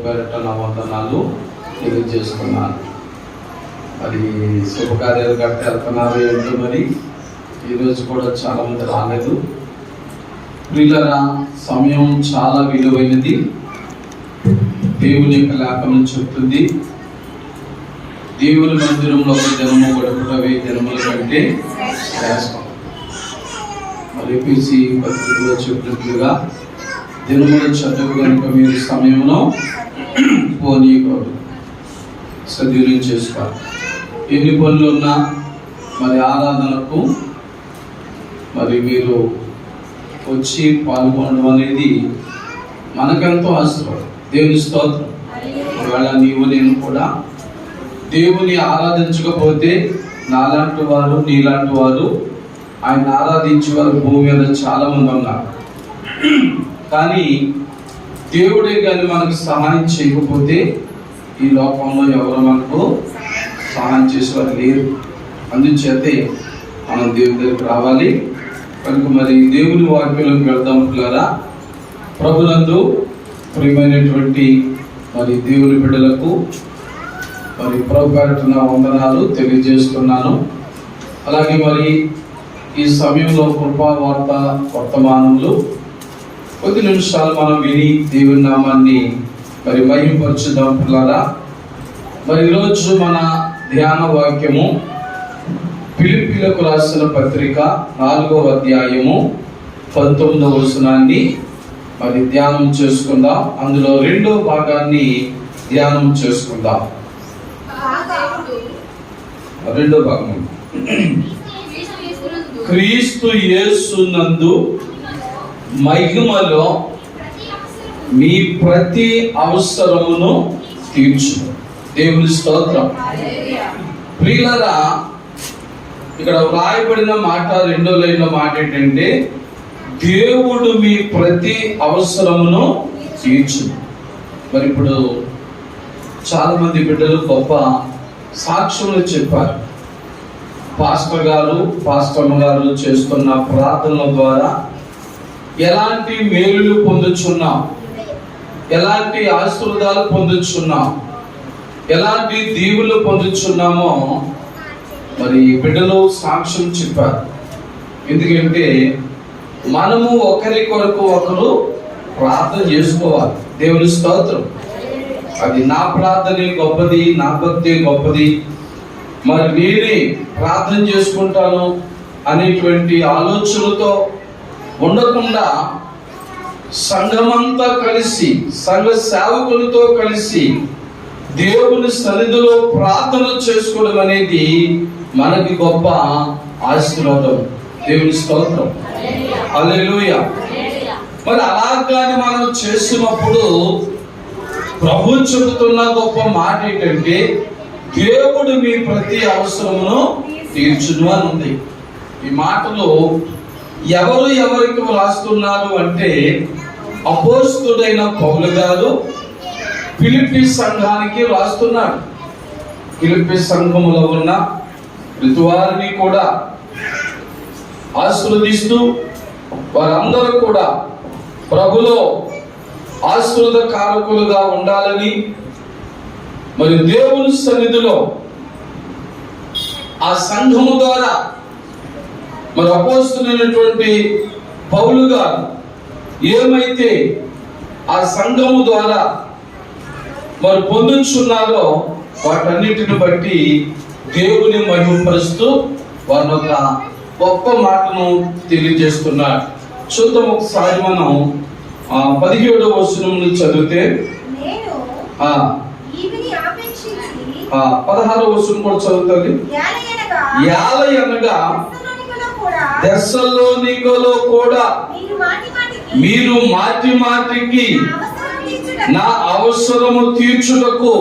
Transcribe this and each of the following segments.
పేరిట నా వందనాలు తెలియజేస్తున్నాను. మరి శుభకార్యాలు కట్టి వెళ్తున్నారు ఏంటో, మరి ఈరోజు కూడా చాలా మంది రాలేదు. ప్రియులారా, సమయం చాలా విలువైనది. దేవుని యొక్క లేఖనం చెప్తుంది, దేవుని మందిరంలో ఒక దినము గడుపుట 1000 దినముల కంటే శ్రేష్టం. మరి ఎపిసి పత్రికలో చెప్పినట్లుగా దినముల చదువు కనుక మీరు సమయంలో పోనీయకూడదు, సద్వినియోగం చేసుకోవాలి. ఎన్ని పనులు ఉన్నా మరి ఆరాధనకు మరి మీరు వచ్చి పాల్గొనడం అనేది మనకెంతో ఆశీర్వాదం. దేవుని స్తోత్రం. ఒకవేళ నీవు నేను కూడా దేవుని ఆరాధించకపోతే నాలాంటి వారు నీలాంటి వారు ఆయన ఆరాధించే వారు భూమి మీద చాలా మంది ఉన్నారు. కానీ దేవుడే కానీ మనకు సహాయం చేయకపోతే ఈ లోకంలో ఎవరు మనకు సహాయం చేసేవారు లేరు. అందుచేతే మనం దేవుని దగ్గరికి రావాలి. కనుక మరి దేవుని వాక్యంలోకి వెళ్దాం పిల్లరా. ప్రభునందు ప్రియమైనటువంటి మరి దేవుని బిడ్డలకు మరి ప్రభు పేరిట నా వందనాలు తెలియజేస్తున్నాను. అలాగే మరి ఈ సమయంలో కృపా వార్త వర్తమానములు కొద్ది నిమిషాలు మనం విని దేవుని నామాన్ని మరి మహిమపరచుదాం పిల్లరా. మరి ఈరోజు మన ధ్యాన వాక్యము ఫిలిప్పీలకు రాసిన పత్రిక 4వ అధ్యాయము 19వ వచనాన్ని మరి ధ్యానం చేసుకుందాం. అందులో 2వ భాగాన్ని ధ్యానం చేసుకుందాం. 2వ భాగం, క్రీస్తు యేసునందు మహిమలో మీ ప్రతి అవసరమును తీర్చు. దేవుని స్తోత్రం. ప్రియులారా, ఇక్కడ వ్రాయబడిన మాట 2వ లైన్లో మాట ఏంటంటే, దేవుడు మీ ప్రతి అవసరమును తీర్చు. మరి ఇప్పుడు చాలా మంది బిడ్డలు గొప్ప సాక్ష్యములు చెప్పారు. పాస్టర్ గారు చేస్తున్న ప్రార్థనల ద్వారా ఎలాంటి మేలులు పొందుచున్నాం, ఎలాంటి ఆశీర్వాదాలు పొందుచున్నాం, ఎలాంటి దీవులు పొందుచున్నామో మరి బిడ్డలు సాక్ష్యం చెప్పారు. ఎందుకంటే మనము ఒకరి కొరకు ఒకరు ప్రార్థన చేసుకోవాలి. దేవుని స్తోత్రం. అది నా ప్రార్థనే గొప్పది, నా భక్తి గొప్పది, మరి నేనే ప్రార్థన చేసుకుంటాను అనేటువంటి ఆలోచనలతో ఉండకుండా సంఘమంతా కలిసి, సంఘ సేవకులతో కలిసి దేవుని సన్నిధిలో ప్రార్థన చేసుకోవడం అనేది మనకి గొప్ప ఆశీర్వాదం. దేవుని స్తోత్రం. హల్లెలూయా. మరి అలాగాని మనం చేసినప్పుడు ప్రభు చెబుతున్న గొప్ప మాట ఏంటంటే, దేవుడు మీ ప్రతి అవసరమును తీర్చును అని ఉంది. ఈ మాటలు ఎవరు ఎవరికి రాస్తున్నారు అంటే, అపోస్తలుడైన పౌలు గారు ఫిలిప్పీ సంఘానికి రాస్తున్నాడు. ఫిలిప్పీ సంఘములో ఉన్న ప్రతివారిని కూడా ఆశీర్వదిస్తూ వారందరూ కూడా ప్రభులో ఆశీర్వాదకారకులుగా ఉండాలని, మరి దేవుని సన్నిధిలో ఆ సంఘము ద్వారా మరి అపోస్తలుడైనటువంటి పౌలు గారు ఏమైతే ఆ సంఘము ద్వారా మరి పొందుచున్నారో వాటన్నిటిని బట్టి దేవుని మహిమపరుస్తూ వారి ఒక గొప్ప మాటను తెలియజేస్తున్నారు. చూద్దాం ఒకసారి మనం 17వ వచనం చదివితే 16వ వచనం కూడా చదువుతుంది. యాలయనగా దెస్సలోనికలో కూడా మీరు మాటి మాటికి నా అవసరము తీర్చుటకు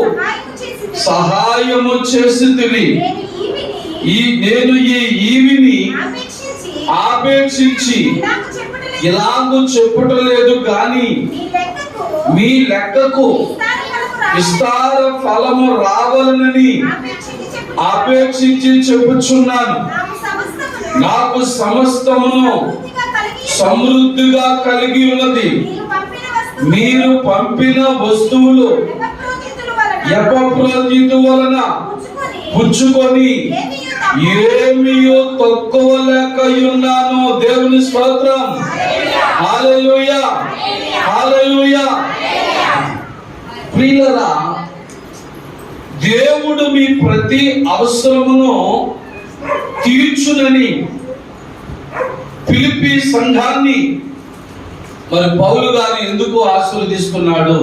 సహాయము చేసితివి. నేను ఈ ఈవిని ఆపేక్షించి ఇలాగూ చెప్పుటలేదు, కానీ మీ లెక్కకు విస్తార ఫలము రావాలని ఆపేక్షించి చెప్పుచున్నాను. నాకు సమస్తమును సమృద్ధిగా కలిగి ఉన్నది. మీరు పంపిన వస్తువులు ఎపఫ్రోదితు వలన పుచ్చుకొని ఏమియో తక్కువ లేకయున్నాను. దేవుని స్తోత్రం. హల్లెలూయా, హల్లెలూయా. ప్రియులారా, దేవుడు మీ ప్రతి అవసరమును తీర్చునని ఫిలిప్పీ సంఘాన్ని మరి పౌలు గారు ఎందుకు ఆశీర్వదిస్తున్నాడు?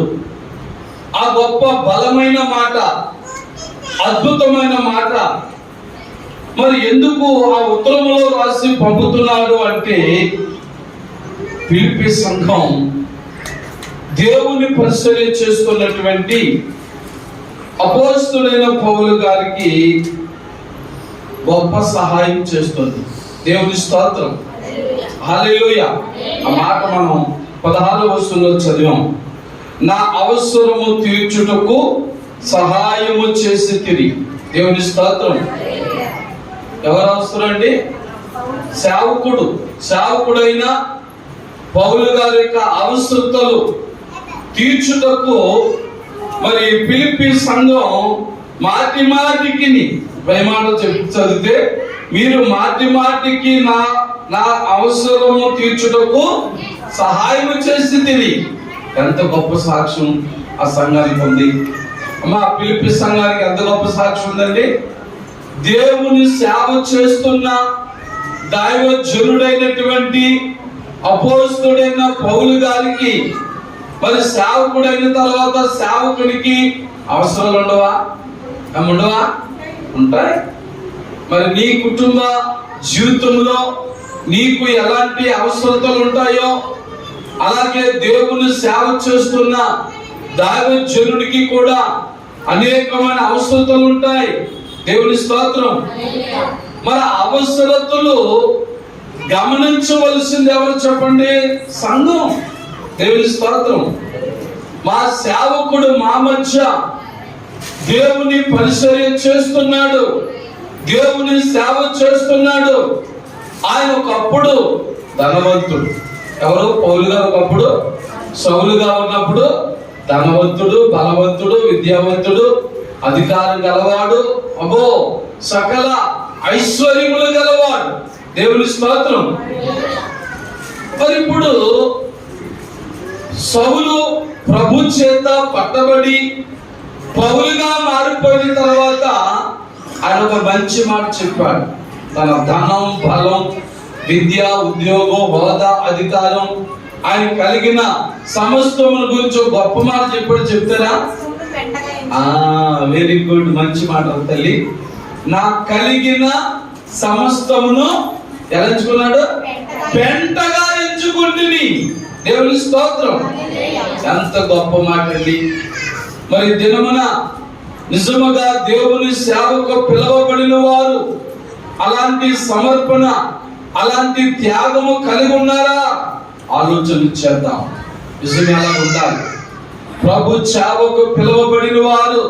ఆ గొప్ప బలమైన మాట, అద్భుతమైన మాట మరి ఎందుకు ఆ ఉత్తరములో రాసి పంపుతున్నాడు అంటే, ఫిలిప్పీ సంఘం దేవుని పరిచర్య చేస్తున్నటువంటి అపోస్తలుడైన పౌలు గారికి గొప్ప సహాయం చేస్తుంది. దేవుని స్తోత్రం. హల్లెలూయా. ఆ మాట మనం 16వ వచనంలో చదివాం. నా అవసరము తీర్చుటకు సహాయము చేసి తిరిగి. దేవుని స్తోత్రం. ఎవరు అవసరం అండి? సేవకుడైన పౌలు గారి యొక్క అవసరతలు తీర్చుటకు మరి ఫిలిప్పీ సంఘం మాటికి మాట చదివితే, మీరు మాటికి నా అవసరము తీర్చుటకు సహాయం చేసి తిరిగి. ఎంత గొప్ప సాక్ష్యం ఆ సంఘానికి ఉంది. మా ఫిలిప్పీ సంఘానికి ఎంత గొప్ప సాక్ష్యం ఉందండి. దేవుని సేవ చేస్తున్న దైవజనుడైనటువంటి అపోస్తలుడైన పౌలు గారికి మరి సేవకుడైన తర్వాత సేవకునికి అవసరాలు ఉండవా? ఉంటాయి. మరి నీ కుటుంబ జీవితంలో నీకు ఎలాంటి అవసరతలు ఉంటాయో అలాగే దేవుని సేవ చేస్తున్న దైవజనుడికి కూడా అనేకమైన అవసరతలు ఉంటాయి. దేవుని స్తోత్రం. మరి అవసరతలు గమనించవలసింది ఎవరు చెప్పండి? సంఘం. దేవుని స్తోత్రం. మా సేవకుడు మా మధ్య దేవుని పరిచర్య చేస్తున్నాడు, దేవుని సేవ చేస్తున్నాడు. ఆయన ఒకప్పుడు ధనవంతుడు. ఎవరు? పౌలు గారు ఒకప్పుడు సౌలుగా ఉన్నప్పుడు ధనవంతుడు, బలవంతుడు, విద్యావంతుడు, అధికారం గలవాడు, అబో సకల ఐశ్వర్యములు గలవాడు. దేవుని స్తోత్రం. మరి ఇప్పుడు సౌలు ప్రభు చేత పట్టబడి పౌలుగా మారిపోయిన తర్వాత ఆయన ఒక మంచి మాట చెప్పాడు. తన ధనం, బలం, విద్య, ఉద్యోగం, హోదా, అధికారం, ఆయన కలిగిన సమస్తముల గురించి ఒక గొప్ప మాట చెప్పాడు. చెప్తారా? వెరీ గుడ్, మంచి మాట తల్లి. నా కలిగిన సమస్తమును ఎలా ఎంచుకున్నాడు? పెంటగా ఎంచుకుంటుని. దేవుని స్తోత్రం. ఎంత గొప్ప మాట అండి. మరి దినమున నిజముగా దేవుని సేవకు పిలువబడిన వారు అలాంటి సమర్పణ, అలాంటి త్యాగము కలిగి ఉన్నారా? ఆలోచన చేద్దాం. నిజమే, అలా ఉండాలి. ప్రభు సేవకు పిలువబడిన వారు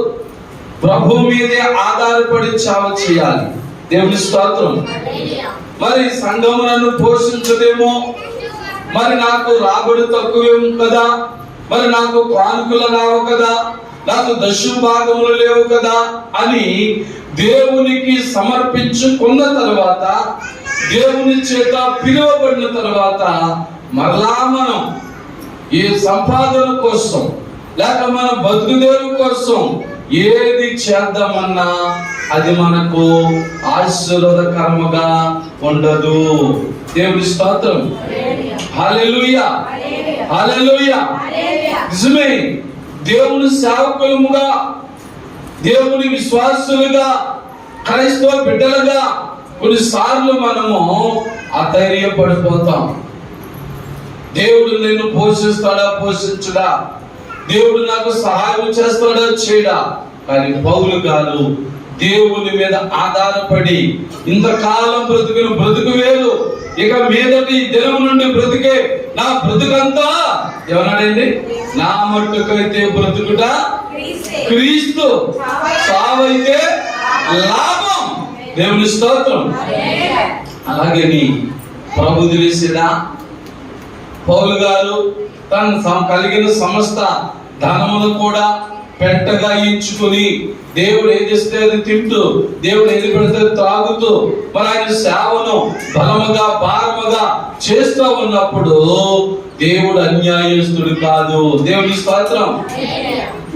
ప్రభు మీదే ఆధారపడి సేవ చేయాలి. దేవుని స్తోత్రం. మరి సంఘం నన్ను పోషించదేమో, మరి నాకు రాబడి తక్కువేమో కదా, మరి నాకు కానుకలు రావు కదా, నాకు దశభాగములు లేవు కదా అని దేవునికి సమర్పించుకున్న తర్వాత, దేవుని చేత పిలువబడిన తర్వాత మరలా మనం ఈ సంపాదన కోసం లేక మన బతుకుదేరు కోసం ఏది చేద్దామన్నా అది మనకు ఆశీర్వాదకరముగా ఉండదు. దేవుని స్తోత్రం. హల్లెలూయా, హల్లెలూయా. నిజమే, దేవుని సేవకులుగా, దేవుని విశ్వాసులుగా, క్రైస్తవ బిడ్డలుగా కొన్నిసార్లు మనము అధైర్యపడిపోతాం. దేవుడు నిన్ను పోషిస్తాడా, పోషించుడా? దేవుడు నాకు సహాయం చేస్తాడా, చేయడా? కానీ పౌలు గారు దేవుని మీద ఆధారపడి ఇంతకాలం బ్రతుకును బ్రతుకు వేరు, ఇక మీదటి దినం నుండి బ్రతికే నా బ్రతుకంతా ఏమన్నాడండి? నా మట్టుకైతే బ్రతుకుట క్రీస్తు, సావైతే లాభం. దేవుని స్తోత్రం. అలాగే ప్రభు తెలిసిదా? పౌలు గారు తన కలిగిన సమస్త ధనమును కూడా పెట్టగా ఎంచుకుని దేవుడు ఏది ఇస్తే అది తింటూ, దేవుడు ఏది పెడితే త్రాగుతూ మరి ఆయన సేవను బలముగా భారముగా చేస్తూ ఉన్నప్పుడు దేవుడు అన్యాయస్తుడు కాదు. దేవుని స్తోత్రం.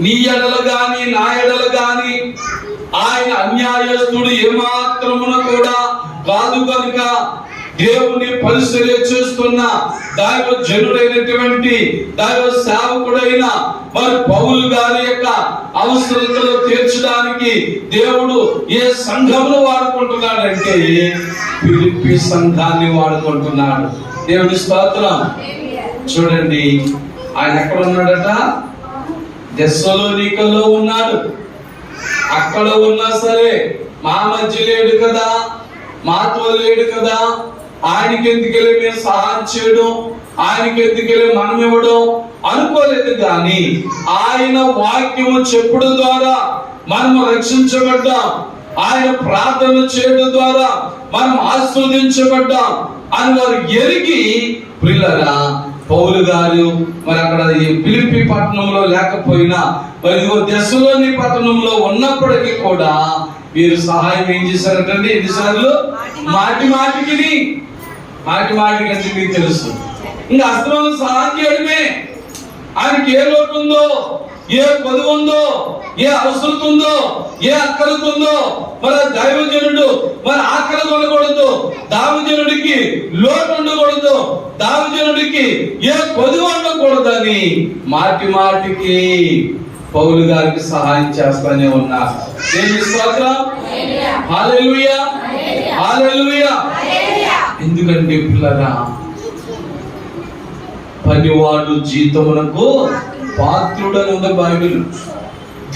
నీ ఎడల గాని నా ఎడల గాని ఆయన అన్యాయస్తుడు ఏమాత్రమున కూడా కాదు కనుక దేవుని పరిచర్య చేస్తున్న దైవ జనుడైనటువంటి దైవ సేవకుడైన మరి పౌలు గారి యొక్క అవసరతలు తీర్చడానికి దేవుడు ఏ సంఘమును వాడుకుంటున్నాడంటే ఫిలిప్పీ సంఘాన్ని వాడుకుంటున్నాడు. దేవుని స్తోత్రం. చూడండి, ఆయన ఎక్కడ ఉన్నాడట? తెస్సలోనికలో ఉన్నాడు. అక్కడ ఉన్నా సరే మా మధ్య లేడు కదా, మాతో లేడు కదా, ఆయనకి ఎందుకెళ్ళి మేము సహాయం చేయడం, ఆయనకి ఎందుకెళ్ళి మనం ఇవ్వడం అనుకోలేదు. కానీ ఆయన వాక్యము చెప్పుడు ద్వారా మనము రక్షించబడ్డాం, ఆయన ప్రార్థన చేయడం ద్వారా మనం ఆస్వాదించబడ్డాం అని వారు ఎరిగి, ప్రియులారా, పౌలు గారు మరి అక్కడ ఈ ఫిలిప్పీ పట్టణంలో లేకపోయినా మరి తెస్సలోని పట్టణంలో ఉన్నప్పటికీ కూడా వీరు సహాయం ఏం చేశారటండి? ఎన్నిసార్లు? మాటి మాటికి అంటే మీకు తెలుసు, ఇంకా అస్తమానం సహాయం చేయడమే. ఆయనకి ఏ లోటు ఉందో, ఏ కొదువు ఉందో, ఏ అవసరం ఉందో, ఏ అక్కరత ఉందో మరి దైవజనుడు మరి ఆకలి కొనకూడదు, దావజనుడికి లోటు ఉండకూడదు, దావజనుడికి ఏ కొదువు ఉండకూడదని మాటి మాటికి పౌలు గారికి సహాయం చేస్తానే ఉన్నారు. దేవుని స్తోత్రం. హల్లెలూయా, హల్లెలూయా. ఎందుకంటే పిల్లరా, పనివాడు జీతమునకు పాత్రుడని ఉంది బైబిల్.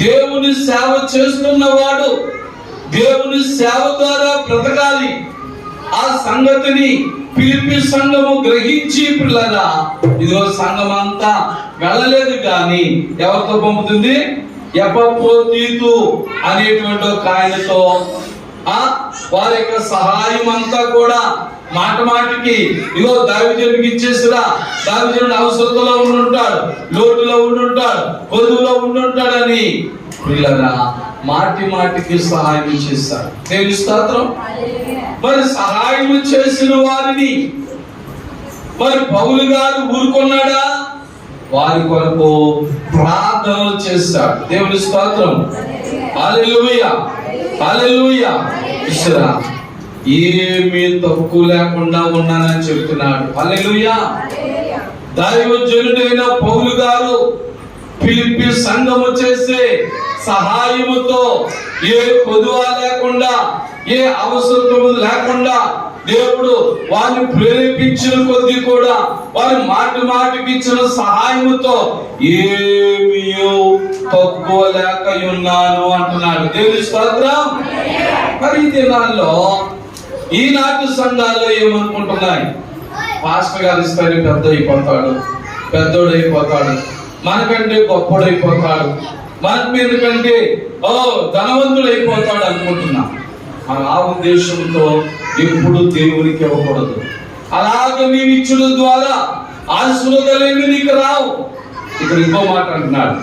దేవుని సేవ చేస్తున్నవాడు దేవుని సేవ ద్వారా బ్రతకాలి. ఆ సంగతిని ఫిలిప్పీ సంఘము గ్రహించి, పిల్లరా, ఇదిగో సంఘం అంతా వెళ్ళలేదు కానీ ఎవరితో పంపుతుంది? ఎపఫ్రోదితు అనేటువంటి ఒక ఆయనతో వారి యొక్క సహాయం అంతా కూడా మాట మాటికి ఇగో దైవజనుడికి ఇచ్చేసిరా, దైవజనుడు అవసరతలో ఉండుంటాడు, లోటులో ఉండుంటాడు, కొదువులో ఉండుంటాడని పిల్లరా మాటి మాటికి సహాయం చేస్తారు. దేవుని స్తోత్రం. మరి సహాయం చేసిన వారిని మరి పౌలు గారు ఊరుకున్నాడా? వారి కొరకు ప్రార్థనలు చేస్తాడు. దేవుని స్తోత్రం. హల్లెలూయా, హల్లెలూయా. ఇశ్రా ఏమీ తక్కువ లేకుండా ఉన్నానని చెప్తున్నాడు. హల్లెలూయా. దైవజనుడైన పౌలు గారు ఫిలిప్పీ సంఘము చేసే సహాయముతో ఏ కొదువ లేకుండా, ఏ అవసరం లేకుండా దేవుడు వారిని ప్రేరేపించిన కొద్ది కూడా వారి మాటికి ఇచ్చిన సహాయముతో ఏమీ తక్కువ లేక ఉన్నాను అంటున్నాడు. దేవుని స్తోత్రం. మరి ఈ దినాల్లో ఈనాటి సంఘాల్లో ఏమనుకుంటున్నాయి? పాస్టర్ గారు ఇస్తాడు, పెద్ద అయిపోతాడు, పెద్దోడు అయిపోతాడు, మనకంటే గొప్పడు అయిపోతాడు, మన మీద కంటే ధనవంతుడు అయిపోతాడు అనుకుంటున్నాం. ఆ ఉద్దేశంతో ఎప్పుడు దేవునికి ఇవ్వకూడదు. అలాగే నీవు ఇచ్చుడు ద్వారా ఆశీర్వాదాలేమి నీకు రావు. ఇక్కడ ఇంకో మాట అంటున్నాడు,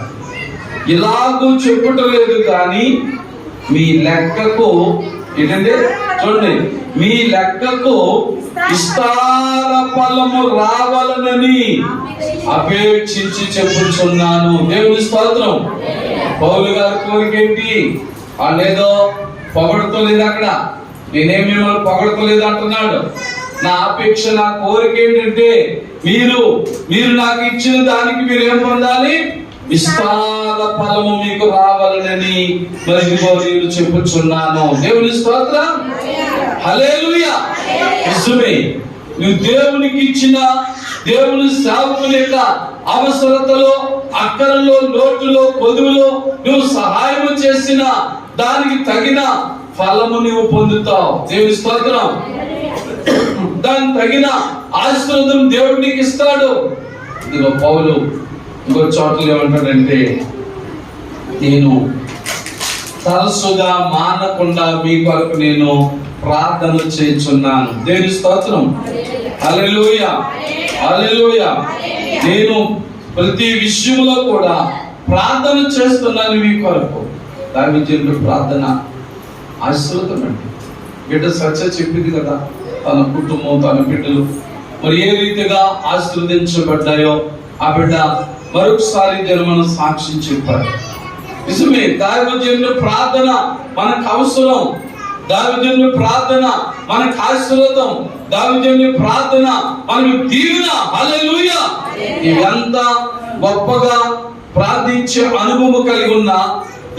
ఇలాగూ చెప్పుటలేదు కానీ మీ లెక్కకు ఏంటంటే చూడండి, మీ లెక్కకు విస్తార ఫలము రావాలనని అపేక్షించి చెప్పుచున్నాను. దేవుని స్తోత్రం. పౌలు గారి కోరిక ఏంటి? వాళ్ళేదో పొగడుకోలేదు, అక్కడ నేనేం మిమ్మల్ని పొగడుకోలేదు అంటున్నాడు. నా అపేక్ష, నా కోరిక ఏంటంటే మీరు నాకు ఇచ్చిన దానికి మీరు ఏం పొందాలి? విస్తార ఫలము మీకు రావాలని మరి నేను చెప్పుచున్నాను. దేవుని స్తోత్రం. హల్లెలూయా. నిజమే, నువ్వు దేవునికి ఇచ్చిన, దేవుని సేవకుల యొక్క అవసరతలో, అక్కరలో, లోటులో, కొదువులో నువ్వు సహాయం చేసిన దానికి తగిన ఫలము నువ్వు పొందుతావు. దేవుని స్తోత్రం. దానికి తగిన ఆశీర్వాదం దేవుడు నీకు ఇస్తాడు. ఇదిగో పౌలు ఇంకో చోట్ల ఏమంటాడంటే, నేను తరచుగా మానకుండా మీ కొరకు నేను ప్రార్థన చేస్తున్నాను. దేవుని స్తోత్రం. హల్లెలూయా, హల్లెలూయా. నేను ప్రతి విషయంలో కూడా ప్రార్థన చేస్తున్నాను మీ కొరకు. దైవజనుడు ప్రార్థన ఆశీర్వదమండి. బిడ్డ సత్య చెప్పింది కదా, తన కుటుంబం తన బిడ్డలు మరి ఏ రీతిగా ఆశీర్వదించబడ్డాయో ఆ బిడ్డ మరొకసారి జన్మను సాక్ష్యం చెప్పారు. నిజమే, దైవజనుడు ప్రార్థన మనకు అవసరం. దైవజనుడు ప్రార్థన మనకు ఆశీర్వాదం. దైవజనుడు ప్రార్థన మనకు దీవెన. హల్లెలూయా. ఇదంతా గొప్పగా ప్రార్థించే అనుభవం కలిగి ఉన్న,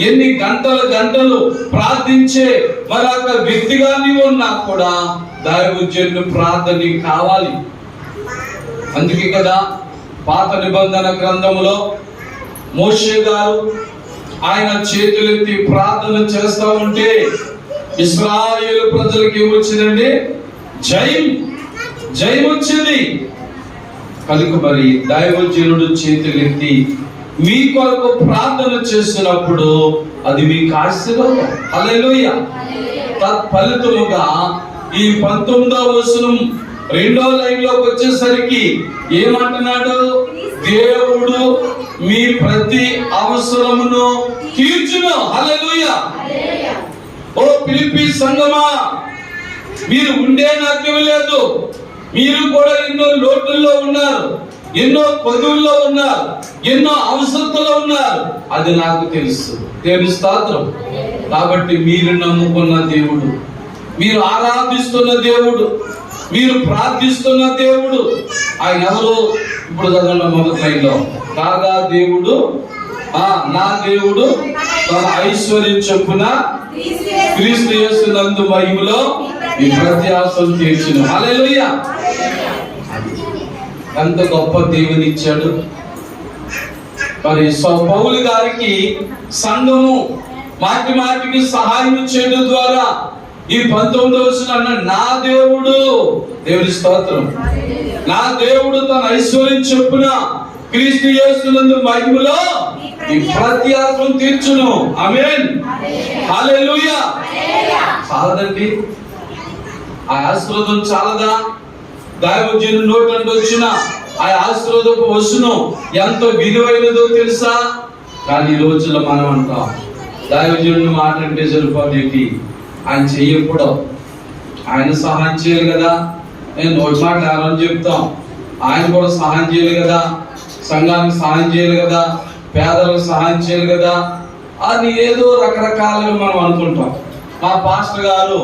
ఎన్ని గంటలు ప్రార్థించే మరొక వ్యక్తిగా నీవు ఉన్నా కూడా దైవజనుడు ప్రార్థన కావాలి. అందుకే కదా పాత నిబంధన గ్రంథములో మోషే గారు ఆయన చేతులెత్తి ప్రార్థన చేస్తా ఉంటే ఇశ్రాయేలు ప్రజలకు ఏమొచ్చిందండి? జయం వచ్చింది. కనుక మరి దైవజనుడు చేతులెత్తి మీ కొరకు ప్రార్థన చేసినప్పుడు అది మీకు ఆశీర్వాదం. హల్లెలూయా. తత్ఫలితముగా ఈ 19వ వచనం 2వ లైన్లోకి వచ్చేసరికి ఏమంటున్నాడు? దేవుడు మీ ప్రతి అవసరమును తీర్చును. హల్లెలూయా. ఓ ఫిలిప్పీ సంఘమా, మీరు ఉండే నాట్యం లేదు. మీరు కూడా ఎన్నో లోటుల్లో ఉన్నారు, ఎన్నో కొదువుల్లో ఉన్నారు, ఎన్నో అవసరతలో ఉన్నారు. అది నాకు తెలుసు. దేవుని స్తోత్రం. కాబట్టి మీరు నమ్ముకున్న దేవుడు, మీరు ఆరాధిస్తున్న దేవుడు, మీరు ప్రార్థిస్తున్న దేవుడు ఆయన ఎవరు? ఇప్పుడు చదవండి మొదటి లైన్లో. కాగా దేవుడు నా దేవుడు తన ఐశ్వర్యం చొప్పున క్రీస్తు యేసునందు మహిమలో ఈ ప్రతి అవసరం తీర్చును. హల్లెలూయా. ఎంత గొప్ప దేవుని ఇచ్చాడు. మరి పౌలు గారికి సంఘము మాటికి సహాయం చేయడం ద్వారా ఈ 19వ వచనం అన్నాడు, నా దేవుడు, దేవుని స్తోత్రం, నా దేవుడు తన ఐశ్వర్యం చొప్పున క్రీస్తు యేసునందు మహిమలో ఈ ప్రతి అవసరం తీర్చును. ఆమేన్. హల్లెలూయా. చాలదండి ఆ ఆశీర్వాదం? చాలదా? దైవజనుడి నోటి నుండి వచ్చిన ఆ ఆశీర్వాదపు వచనం ఎంత విలువైనదో తెలుసా? కానీ ఈ రోజుల్లో మనం అంటాం దైవజనుడి మాట అంటే సరిపోదేంటి, ఆయన చెయ్యకూడదు, ఆయన సహాయం చేయాలి కదా. నేను నోటి మాట అని చెప్తాం, ఆయన కూడా సహాయం చేయాలి కదా, సంఘానికి సహాయం చేయాలి కదా, పేదలకు సహాయం చేయాలి కదా అని ఏదో రకరకాలుగా మనం అనుకుంటాం. మా పాస్టర్ గారు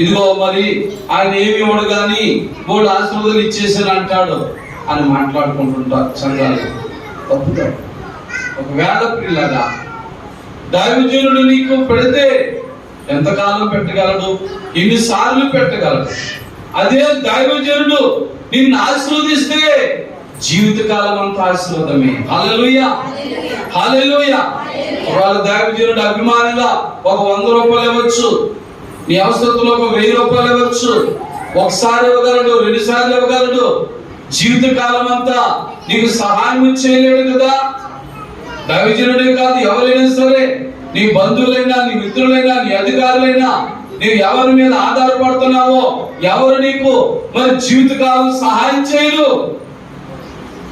ఇదిగో మరి ఆయన ఏమి ఇవ్వడు కానీ 3 ఆశీర్వాదాలు ఇచ్చేసాను అంటాడు అని మాట్లాడుకుంటుంటారు సంఘాలు. తప్పుతాడు. ఒకవేళ పిల్లగా దైవజనుడు నీకు పెడితే ఎంతకాలం పెట్టగలడు? ఎన్నిసార్లు పెట్టగలడు? అదే దైవజనుడు నిన్ను ఆశీర్వదిస్తే జీవితకాలం అంతా ఆశీర్వాదమే. హల్లెలూయా. హల్లెలూయా. ఒకవేళ దైవజనుడు అభిమానిగా ఒక 100 రూపాయలు ఇవ్వచ్చు, నీ అవసరంలో ఒక 1000 రూపాయలు ఇవ్వచ్చు, ఒకసారి ఇవ్వగలడు, 2 సార్లు ఇవ్వగలడు. జీవితకాలం అంతా నీకు సహాయం చేయలేడు కదా. దైవజనుడే కాదు, ఎవరైనా సరే, నీ బంధువులైనా, నీ మిత్రులైనా, నీ అధికారులైనా, నీవు ఎవరి మీద ఆధారపడుతున్నావో ఎవరు నీకు మరి జీవితకాలం సహాయం చేయరు.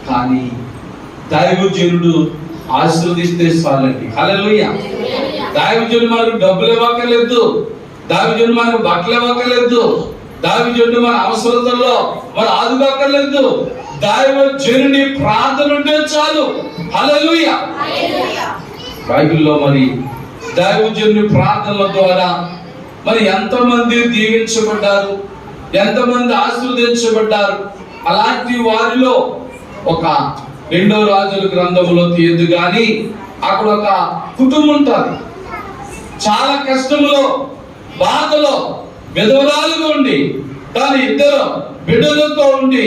కానీ దైవజనుడు ఆశీర్వదిస్తే చాలండి. హల్లెలూయా. దైవజనుడు మనకు డబ్బులు ఇవ్వక్కర్లేదు, దైవజనుడు మనకు బట్టలు ఇవ్వక్కర్లేదు, దైవజనుడు మన అవసరతల్లో మరి ఆదుకోక్కర్లేదు. దైవజనుడి ప్రార్థన ఉంటే చాలు. హల్లెలూయా. బైబిల్లో మరి దైవజనుడి ప్రార్థనల ద్వారా మరి ఎంతమంది దీవించబడ్డారు, ఎంతమంది ఆశీర్వదించబడ్డారు. అలాంటి వారిలో ఒక 2వ రాజుల గ్రంథంలో తీయద్దు కానీ అక్కడ ఒక కుటుంబం ఉంటుంది. చాలా కష్టంలో, బాధలో, విధవరాలుగా ఉండి తను 2 బిడ్డలతో ఉండి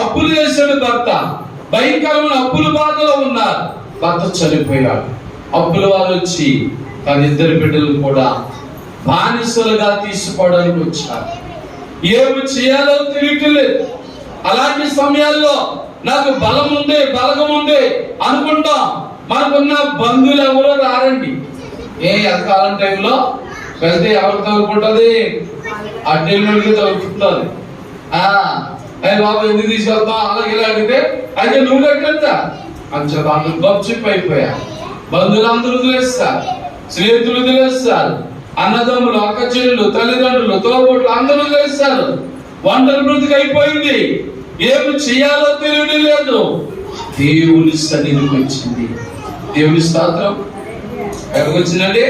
అప్పులు చేశాడు భర్త. భయంకరమైన అప్పుల బాధలో ఉన్నారు. భర్త చనిపోయాడు. అప్పుల వారు వచ్చి తన 2 బిడ్డలు కూడా బానిసలుగా తీసుకోవడానికి వచ్చారు. ఏమి చేయాలో తెలియట్లేదు. అలాంటి సమయాల్లో నాకు బలం ఉంది, బలగం ఉంది అనుకుంటాం. మనకున్న బంధువులు ఎవరో రారండి. ఎంతకాలం టైంలో వెళ్తే ఎవరు తగులుకుంటుంది? అడ్డీలకి తగులుకుంటుంది. అయ్యి బాబు ఎందుకు తీసుకెళ్తాం అలాగే ఇలా అడిగితే అయితే నువ్వు కట్టంతా అంచేత అందరూ గప్చిప్ అయిపోయారు. బంధువులందరూ వదిలేస్తారు, స్నేహితులు వదిలేస్తారు, అన్నదమ్ములు, అక్క చెల్లెలు, తల్లిదండ్రులు, తోబుట్లు అందరూ వదిలేస్తారు. ఒంటరి బ్రతుకు అయిపోయింది. ఏమి చేయాలో తెలియడం లేదు. దేవుని సన్నిధికి వచ్చింది. దేవుని స్తోత్రం. ఎక్కడికి వచ్చిందండి?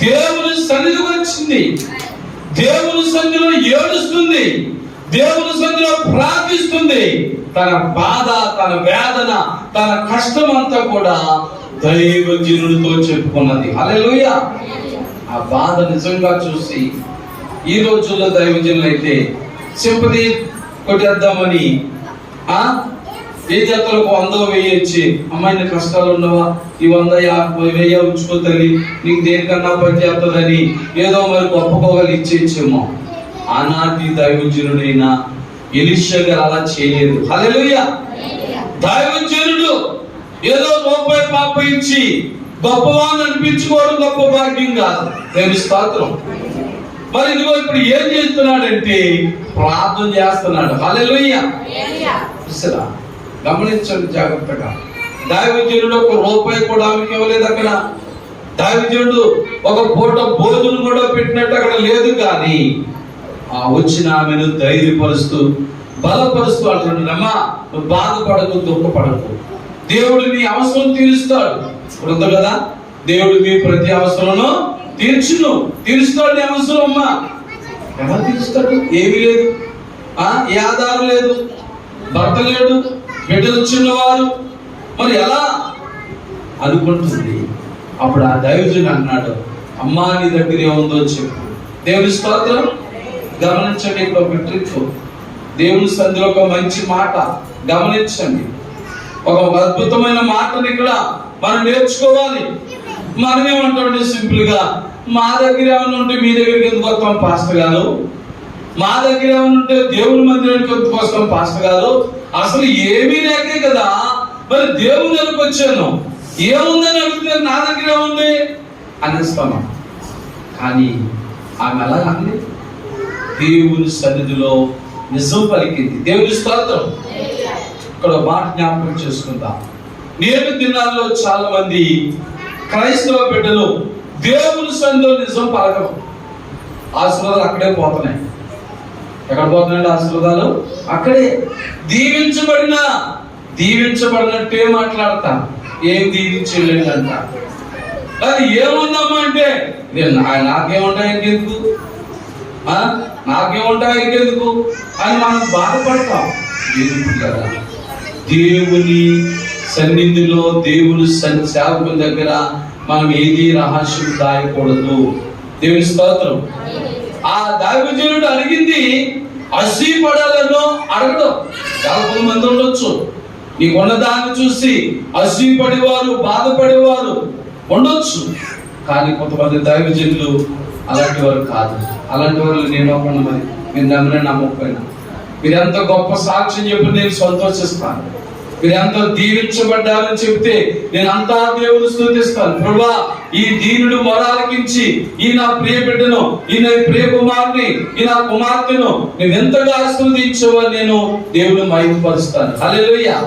దేవుని సన్నిధికి వచ్చింది. దేవుని సన్నిధిలో ఏడుస్తుంది, దేవుని సన్నిధిలో ప్రార్థిస్తుంది. తన బాధ, తన వేదన, తన కష్టం అంతా కూడా దైవజనుడితో చెప్పుకున్నది. హల్లెలూయా. ఆ బాధ నిజంగా చూసి ఈ రోజుల్లో దైవజనులు అయితే సింపతి కొట్టేద్దామని ఏ జాతరకు 100 వేయొచ్చి, అమ్మాయిని కష్టాలు ఉన్నవా, ఈ 100 ఉంచుకో తల్లి, నీకు దేనికన్నా పని చేస్తుందని ఏదో మరి గొప్పకోగలు ఇచ్చేచ్చేమో. ఆనాటి దైవజనుడైన ఎలీషా గారు అలా చేయలేదు. హల్లెలూయా. దైవజనుడు ఏదో రూపాయి పాప ఇచ్చి గొప్పవాన్ని అనిపించుకోవడం గొప్ప భాగ్యం కాదు. దేవుని స్తోత్రం. మరి ఇదిగో ఇప్పుడు ఏం చేస్తున్నాడంటే ప్రార్థన చేస్తున్నాడు. హల్లెలూయా. గమనించండి జాగ్రత్తగా. దైవజనుడు 1 రూపాయి కూడా ఆమెకి ఇవ్వలేదు. అక్కడ దైవజనుడు ఒక పూట భోజనం కూడా పెట్టినట్టు అక్కడ లేదు. కానీ ఆ వచ్చిన ఆమెను ధైర్యపరుస్తూ, బలపరుస్తూ అంటున్నాడు, అమ్మా నువ్వు బాధపడకు, దుఃఖపడకు, దేవుడు నీ అవసరం తీరుస్తాడు. ఇప్పుడు ఉంది కదా, దేవుడు మీ ప్రతి అవసరంలో తీరుస్తాడు. నీ అవసరం అమ్మా. ఎలా తీరుస్తాడు? ఏమీ లేదు, ఏ ఆధారం లేదు, భర్త లేడు, బిడ్డలు చిన్నవారు, మరి ఎలా అనుకుంటుంది. అప్పుడు ఆ దైవజనుడు అన్నాడు, అమ్మా నీ దగ్గర ఏముందో చెప్పు. దేవుని స్తోత్రం. గమనించండి, ఇక్కడ ఒక ట్రిక్. దేవుని సంధిలో ఒక మంచి మాట గమనించండి. ఒక అద్భుతమైన మాటని ఇక్కడ మనం నేర్చుకోవాలి. మనం ఏమంటామంటే సింపుల్ గా, మా దగ్గర ఏమైనా ఉంటే మీ దగ్గరికి ఎందుకు వస్తాం పాస్టర్ గారు, మా దగ్గర ఏమైనా ఉంటే దేవుని మందిరానికి ఎందుకు వస్తాం పాస్టర్ గారు, అసలు ఏమీ లేకే కదా మరి దేవుని దగ్గరకు వచ్చాను, ఏముందని అడుగుతున్నారు, నా దగ్గర ఏముంది అనేస్తాను. కానీ ఆమె అలా అంది, దేవుని సన్నిధిలో నిజం పలికింది. దేవుని స్తోత్రం. ఇక్కడ మాట జ్ఞాపకం చేసుకుందాం. నేటి దినాల్లో చాలా మంది క్రైస్తవ బిడ్డలు దేవుని సన్నిధిలో నిజం పలకరు. ఆశీర్వాదాలు అక్కడే పోతున్నాయి. ఎక్కడ పోతున్నాయండి ఆశీర్వాదాలు? అక్కడే. దీవించబడినట్టే మాట్లాడతా, ఏం దీవించలేదు అంట. అది ఏముందమ్మా అంటే నాకేముంటాయి ఇంకెందుకు, నాకేముంటాయి ఇంకెందుకు అని మనం బాధపడతాం. కదా దేవుని సన్నిధిలో, దేవుని సేవకుల దగ్గర మనం ఏది రహస్యం దాయకూడదు. దేవుని స్తోత్రం. ఆ దైవజనుడు అడిగింది అసూయపడాలను అడగడం. చాలా మంది ఉండొచ్చు, నీకున్న దాన్ని చూసి అసూయపడేవారు, బాధపడేవారు ఉండొచ్చు. కానీ కొంతమంది దైవజనులు అలాంటి వారు కాదు. అలాంటి వారు నేను ఒకటి, మరి మీరు నమ్మిన నమ్మకపోయినా, మీరు ఎంత గొప్ప సాక్ష్యం చెప్పి నేను సంతోషిస్తాను. మీరు ఎంత దీవించబడ్డారని చెప్తే నేను అంతా దేవుని స్తుతిస్తాను. ప్రభువా, ఈ దీనుడు మొరాలకించి ఈ నా ప్రియ బిడ్డను, ఈ నా ప్రియ కుమారుని, ఈ నా కుమార్తెను నేను ఎంతగా ఆశీర్వదించావో నేను దేవుని మహిమపరుస్తాను. హల్లెలూయా.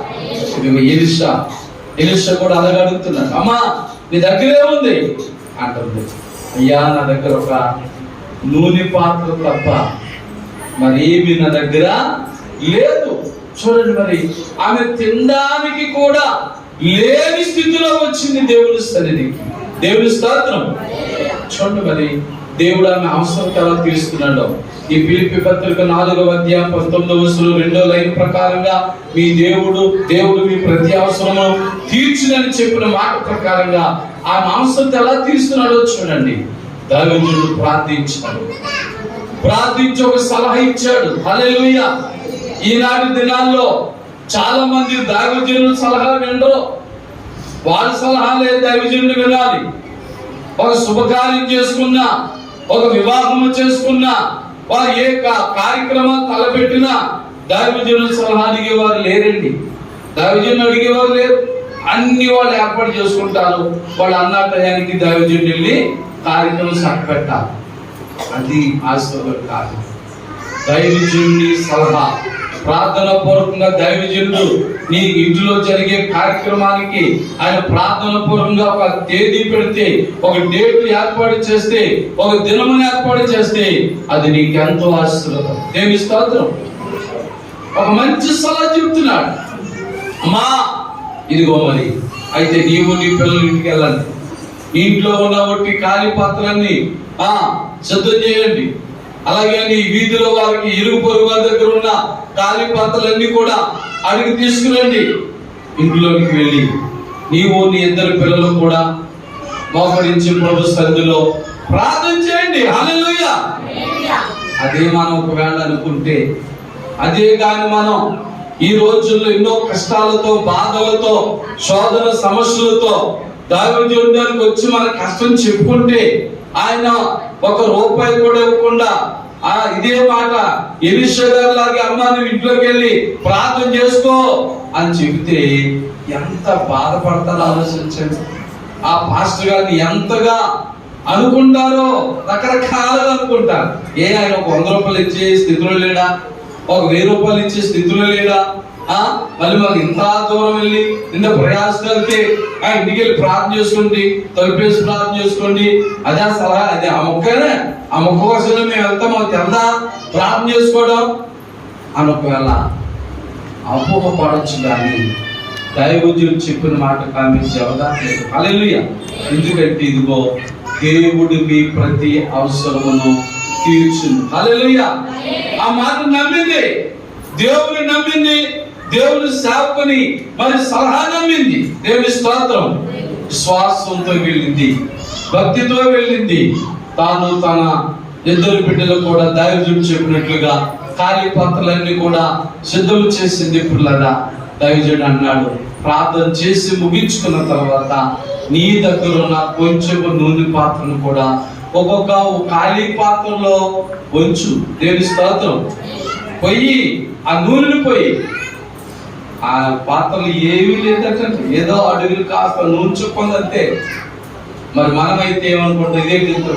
ఎలీషా కూడా అలాగే అడుగుతున్నాను, అమ్మా నీ దగ్గరే ఉంది అంటుంది. అయ్యా నా దగ్గర ఒక నూనె పాత్ర తప్ప మరేమి నా దగ్గర లేదు. చూడండి, మరి ఆమె తినడానికి కూడా లేని స్థితిలో వచ్చింది దేవుని సన్నిధికి. దేవుని స్తోత్రం. చూడండి, మరి దేవుడు ఆమె అవసరం ఎలా తీరుస్తున్నాడో. ఈ ఫిలిప్పీ పత్రిక 4వ అధ్యాయం 19వ వచనం 2వ లైన్ ప్రకారంగా మీ దేవుడు మీ ప్రతి అవసరము తీర్చునని చెప్పిన మాట ప్రకారంగా ఆ అవసరం ఎలా తీరుస్తున్నాడో చూడండి. దైవజనుడు ప్రార్థించి ఒక సలహా ఇచ్చాడు. హల్లెలూయా. ఈనాటి దినాల్లో చాలా మంది దైవజనుల సలహా వినరు. వారి సలహాలే దైవజనుడు వినాలి. ఒక శుభకార్యం చేసుకున్నా, ఒక వివాహం చేసుకున్నా, వారు ఏ కార్యక్రమం తలపెట్టినా దైవజనుల సలహా అడిగేవారు లేరండి. దైవజనులు అడిగేవారు లేరు. అన్ని వాళ్ళు ఏర్పాటు చేసుకుంటారు. వాళ్ళు అన్న టయానికి దైవజనుడు వెళ్ళి కార్యక్రమం సరిపెట్టాలి. అది ఆశీర్వాదం కాదు. దైవజనుడి సలహా ప్రార్థన పూర్వకంగా దైవజనుడు నీ ఇంటిలో జరిగే కార్యక్రమానికి ఆయన ప్రార్థన పూర్వకంగా ఒక తేదీ పెడితే, ఒక డేట్ ఏర్పాటు చేస్తే, ఒక దినమును ఏర్పాటు చేస్తే అది నీకెంతో ఆశీర్వాదం. దేవుని స్తోత్రం. ఒక మంచి సలహా చెప్తున్నాడు. అమ్మా ఇదిగో మరి అయితే నీవు నీ పిల్లలు ఇంటికి వెళ్ళండి, ఇంట్లో ఉన్న ఒట్టి ఖాళీ పాత్రలన్నీ సిద్ధం చేయండి. అలాగే నీ వీధిలో వారికి ఇరుగు పొరుగు వారి దగ్గర ఉన్న ఖాళీ పాత్రలన్నీ కూడా అడిగి తీసుకురండి. ఇంట్లోకి వెళ్ళి నీవు నీ ఇద్దరు పిల్లలు కూడా మోకరించి ప్రభు సన్నిధిలో ప్రార్థన చేయండి. హల్లెలూయా. అదే మనం ఒకవేళ అనుకుంటే, అదే కానీ మనం ఈ రోజుల్లో ఎన్నో కష్టాలతో, బాధలతో, శోధన సమస్యలతో దైవజనుడికి వచ్చి మన కష్టం చెప్పుకుంటే ఆయన ఒక రూపాయి కూడా ఇవ్వకుండా ఇదే మాట ఎలీషా గారి లాగా అమ్మా నువ్వు ఇంట్లోకి వెళ్ళి ప్రార్థన చేసుకో అని చెబితే ఎంత బాధపడతారో ఆలోచించండి. ఆ పాస్టర్ గారిని ఎంతగా అనుకుంటారో, రకరకాలుగా అనుకుంటారు. ఆయన ఒక 100 రూపాయలు ఇచ్చే స్థితిలో లేడా, ఒక 1000 రూపాయలు ఇచ్చే స్థితిలో లేడా, మళ్ళీ మాకు ఇంత దూరం వెళ్ళి ఇంత ప్రయాసం వెళ్తే ఇంటికి వెళ్ళి ప్రార్థన చేసుకోండి, తలుపేసి ప్రార్థన చేసుకోండి, అదే సలహా, అదే ఆ మొక్కనే, ఆ మొక్క కోసం మేము వెళ్తాం, మాకు తెల్దా ప్రార్థన చేసుకోవడం అని ఒకవేళ అపోహపడచ్చు. కానీ దైవజనుడు చెప్పిన మాట కామెంట్ అవదాలేదు. హల్లెలూయా. ఎందుకంటే ఇదిగో దేవుడు మీ ప్రతి అవసరమును తీర్చును. హల్లెలూయా. ఆ మాట నమ్మింది, దేవుని నమ్మింది, దేవుని సేవకుని మరి సలహా నమ్మింది. దేవుని స్తోత్రం. విశ్వాసంతో వెళ్ళింది, భక్తితో వెళ్ళింది. తాను తన ఇద్దరు బిడ్డలు కూడా దైవజనుడు చెప్పినట్లుగా ఖాళీ పాత్రలన్నీ కూడా సిద్ధం చేసింది. పిల్లరా దైవజనుడు అన్నాడు, ప్రార్థన చేసి ముగించుకున్న తర్వాత నీ దగ్గర ఉన్న కొంచెం నూనె పాత్రను కూడా ఒక్కొక్క ఖాళీ పాత్రలో ఉంచు. దేవుని స్తోత్రం. పోయి ఆ నూనెని పోయి, ఆ పాత్రలు ఏమీ లేదంటే ఏదో అడుగులు కాస్త నూనె చుక్కుందంతే. మరి మనమైతే ఏమనుకుంటాం, ఇదే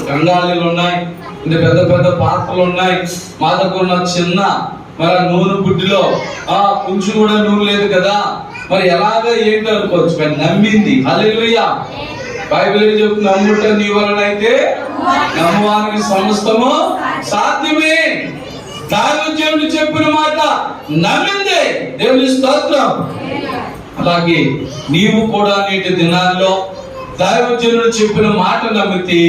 గంగాళీలు ఉన్నాయి, ఇంత పెద్ద పెద్ద పాత్రలు ఉన్నాయి, మా దగ్గర ఉన్న చిన్న మరి నూనె బుడ్డిలో కొంచెం కూడా నూనె లేదు కదా, మరి ఎలాగా ఏంటి అనుకోవచ్చు. కానీ నమ్మింది. హల్లెలూయా. బైబిల్ ఏం చెప్తుంది, నమ్ముట నీ వలన అయితే నమ్మవానికి సమస్తము సాధ్యమే. దైవజనుడు చెప్పిన మాట నమ్మిందే. దేవుని స్తోత్రం. అలాగే నీవు కూడా నేటి దినాల్లో దైవజనుడు చెప్పిన మాట నమ్మితే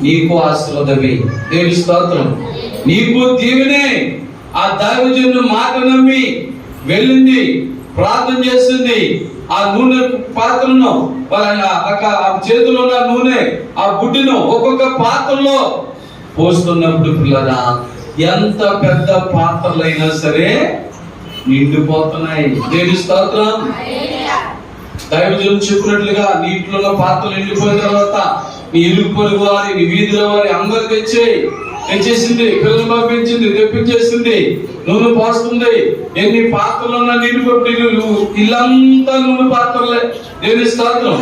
నీకు ఆశీర్వాదమే. దేవుని స్తోత్రం. నీకు దీవెనే. ఆ దైవజనుడు మాట నమ్మి వెళ్ళింది, ప్రార్థన చేసింది. ఆ నూనె పాత్రను చేతిలో ఉన్న నూనె ఆ బుడ్డిను ఒక్కొక్క పాత్రలో పోస్తున్నప్పుడు పిల్లరా ఎంత పెద్ద పాత్రలైనా సరే నిండిపోతున్నాయి. దేవుని స్తోత్రం. దైవజనుడు చెప్పినట్లుగా నీటిలో ఉన్న పాత్రలు నిండిపోయిన తర్వాత నీ ఇరుగు పొరుగు వారి, నీ వీధిలో వారి అందరు తెచ్చేసింది, పిల్లలు పంపించింది, తెప్పించేసింది, నూనె పోస్తుంది. ఎన్ని పాత్రలు ఉన్నా నిండిపోయి ఇల్లంతా నూనె పాత్రలే. దేవుని స్తోత్రం.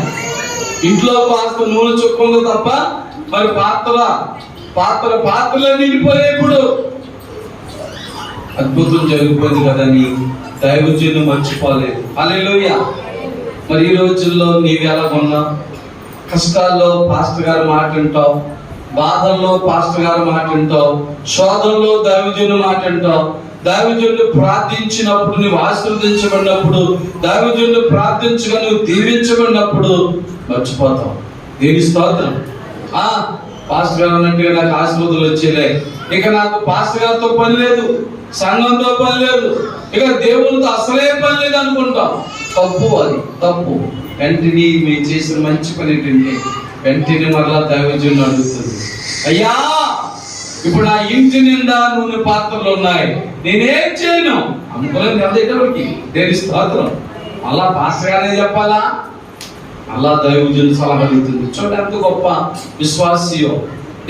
ఇంట్లో పాత్ర నూనె చుక్కుందో తప్ప మరి పాత్రలే నిండిపోయాయి. ఇప్పుడు అద్భుతం జరిగిపోయింది కదని దైవజనుడు మర్చిపోలేదు. హల్లెలూయా. మరి ఈ రోజుల్లో నీవు ఎలా ఉన్నావు? కష్టాల్లో పాస్టర్ గారు మాట వింటావు, బాధల్లో పాస్టర్ గారు మాట వింటావు, శోధనలో దైవజనుడు మాట వింటావు. దైవజనుడు ప్రార్థించినప్పుడు నువ్వు ఆశీర్వదించబడినప్పుడు, దైవజనుడు ప్రార్థించగా నువ్వు దీవించబడినప్పుడు మర్చిపోతావు. దేవుని స్తోత్రం. పాస్టర్ గారు అన్నట్టుగా నాకు ఆశీర్వాదాలు వచ్చేలే, ఇక నాకు పాస్టర్ గారితో పని లేదు, సంఘంతో పని లేదు, ఇక దేవునితో అసలే పని లేదు అనుకుంటాం. తప్పు, అది తప్పు. వెంటనే మేము చేసిన మంచి పని ఏంటంటే వెంటనే మరలా దైవజనుడు అడుగుతుంది, అయ్యా ఇప్పుడు నా ఇంటి నిండా నూనె పాత్రలు ఉన్నాయి, నేనేం చేయను అనుకోలేదు కదా. ఇక్కడికి దేవుని స్తోత్రం. అలా పాస్టర్ గారే చెప్పాలా? అలా దైవజనుడు సలహా అడుగుతుంది. చూడండి ఎంత గొప్ప విశ్వాసియో,